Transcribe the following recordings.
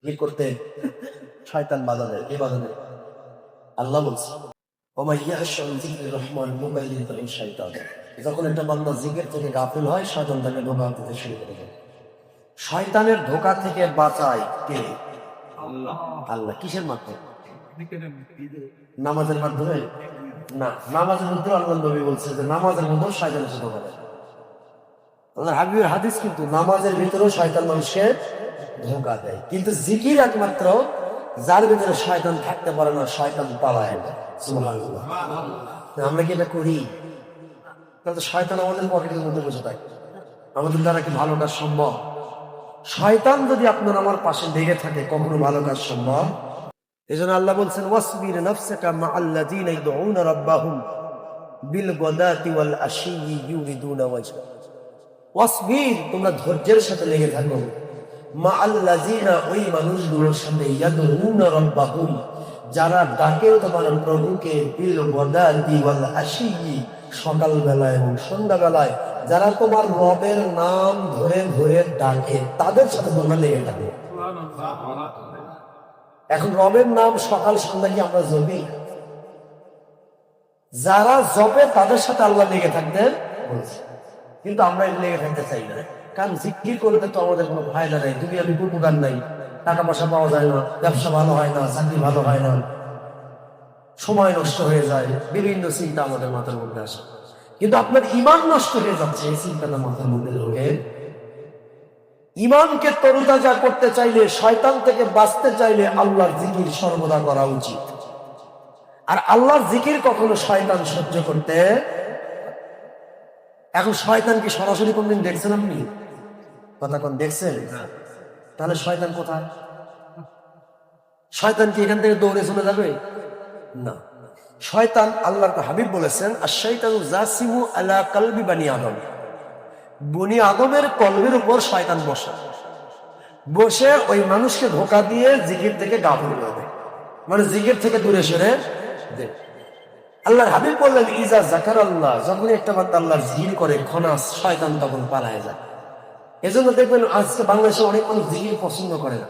কি করতে শয়তান বাধা দেয়। কে বাধা দেয়? আল্লাহ বলছে যখন একটা বান্দা জিকির থেকে গাফিল হয়, শয়তান তাকে ধোঁকা দিতে শুরু করে দেয়। শয়তানের ধোঁকা থেকে বাঁচায় কে? আল্লাহ। কিসের মাধ্যমে? নামাজের মাধ্যমে না। নামাজের মধ্যে আল্লাহ নবী বলছে যে নামাজের মধ্যেও শয়তান এসে ধোঁকা দেয়। আল্লাহ হাবিবের হাদিস, কিন্তু নামাজের ভিতরেও শয়তান মানুষকে ধোঁকা দেয়। কিন্তু জিকির একমাত্র যার ভিতরে শয়তান থাকতে পারে না, শয়তান পালায় না। সুবহানাল্লাহ। আমরা কি এটা করি? তাহলে তো শয়তান আমাদের পকেটের মধ্যে বসে থাকে। আমাদের দ্বারা কি ভালো কাজ সম্ভব? শয়তান যদি আপনার আমার পাশে লেগে থাকে, কখনো ভালো কাজ সম্ভব? এই জন্য আল্লাহ বলছেন ওয়াসবির নাফসাকা মাআল্লাযীনা ইয়াদউনা রাব্বাহুম বিল গাদাতি ওয়াল আশিয়্যি ইউরিদুনা ওয়াজহা। ওয়াসবির, তোমরা ধৈর্যের সাথে লেগে থাকো, মাআল্লাযীনা, ওই মানুষগুলোর সাথে, ইয়াদউনা রাব্বাহুম, যারা ডাকে তোমার প্রভুকে, বিল গাদাতি ওয়াল আশিয়্যি, সকালবেলায় এবং সন্ধ্যাবেলায়, যারা তোমার রবের নাম ধরে ধরে ডাকে, তাদের সাথে তোমরা লেগে থাকো। এখন রবের নাম সকাল সন্ধ্যা কি আমরা জপি? যারা জপে তাদের সাথে আল্লাহ লেগে থাকতে বলছে, কিন্তু আমরা লেগে থাকতে চাই না। কারণ জিকির করতে তো আমাদের কোনো ফায়দা নেই, দুনিয়াবি উপকার নাই, টাকা পয়সা পাওয়া যায় না, ব্যবসা ভালো হয় না, চাকরি ভালো হয় না, সময় নষ্ট হয়ে যায়, বিভিন্ন চিন্তা আমাদের মাথার মধ্যে আসে। কিন্তু আপনার ঈমান নষ্ট হয়ে যাচ্ছে এই চিন্তাটা মাথার মধ্যে ঢোকে। ঈমানকে তরুতাজা করতে চাইলে, শয়তান থেকে বাঁচতে চাইলে আল্লাহর জিকির সর্বদা করা উচিত। আর আল্লাহর জিকির কখনো শয়তান সহ্য করতে। এখন শয়তান কি সরাসরি কোনদিন দেখছেন আপনি? কথা কোন দেখছেন? তাহলে শয়তান কোথায়? শয়তান কি এখান থেকে দৌড়ে চলে যাবে? না। শয়তান, আল্লাহর হাবিব বলেছেন আশ-শাইতানু জাসিমু আলা কলবি বানি আদম, বনি আদমের কলবের উপর শয়তান বসে ওই মানুষকে ধোঁকা দিয়ে জিকির থেকে গাফিল করে দেয়, মানে জিকির থেকে দূরে সরে দেয়। আল্লাহর হাবিব বললেন ইজা যাকার আল্লাহ, যখন একটা বান্দা আল্লাহর জিকির করে, খনাস, শয়তান তখন পালায় যায়। এজন্য দেখবেন আজকে বাংলাদেশে অনেক মানুষ জিকির পছন্দ করে না।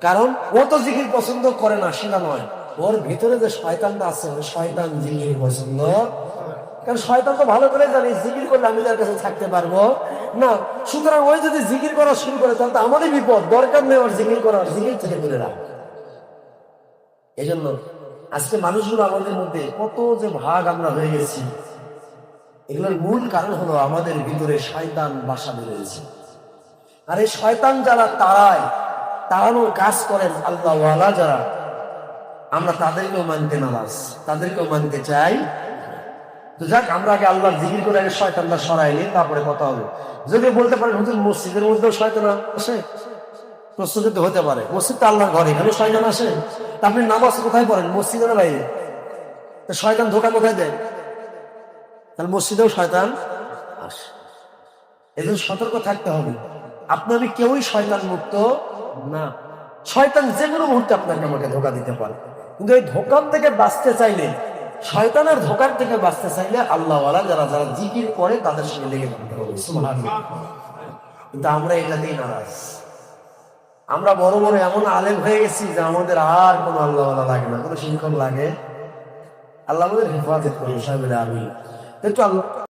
কারণ ও তো জিকির পছন্দ করে না সেটা নয়, ওর ভিতরে যে শয়তানটা আছে, ওই শয়তান জিকির পছন্দ। কারণ শয়তান তো ভালো করে জানি জিকির করলে আমি তার কাছে থাকতে পারবো না। সুতরাং ওই যদি জিকির করা শুরু করে তাহলে তো আমারই বিপদ, দরকার নেই ওর জিকির করার, জিকির থেকে দূরে রাখ। এই জন্য আজকে মানুষগুলো আমাদের মধ্যে কত যে ভাগ আমরা হয়ে গেছি, এগুলোর মূল কারণ হলো আমাদের ভিতরে শয়তান বাসা বেঁধেছে। আর এই শয়তান যারা তাড়ানোর কাজ করেন আল্লাহওয়ালা যারা, আমরা তাদেরকেও মানতে নারাজ, তাদেরকেও মানতে চাই। তো যাক, আমরা আগে আল্লাহর জিকির করে আগে শয়তানটা সরাই নিই, তারপরে কথা হবে। যদি বলতে পারেন হুজুর মসজিদের মধ্যেও শয়তান আসে, প্রশ্ন কিন্তু হতে পারে। মসজিদ তো আল্লাহর ঘর, এখানে শয়তান আসে? আপনি নামাজ কোথায় পড়েন, মসজিদের বাইরে? তো শয়তান ধোঁকা কোথায় দেয়? তাহলে মসজিদেও শয়তান আসে। এজন্য সতর্ক থাকতে হবে। আপনাদের কেউই শয়তান মুক্ত না। শয়তান যে কোনো মুহূর্তে আপনাকে আমাকে ধোঁকা দিতে পারে, কিন্তু এই ধোঁকার থেকে বাঁচতে চাইলে, শয়তানের ধোঁকার থেকে বাঁচতে চাইলে আল্লাহওয়ালা যারা যারা জিকির করে তাদের সঙ্গে লেগে থাকতে হবে। সুবহানাল্লাহ। কিন্তু আমরা এটা দিয়ে নারাজ। আমরা বড় বড় এমন আলেম হয়ে গেছি যে আমাদের আর কোনো আল্লাহওয়ালা লাগে না, কোনো শিক্ষক লাগে। আল্লাহ আমাদের হেফাজত করুন, সাহেবের আমিন। একটু আল্লাহ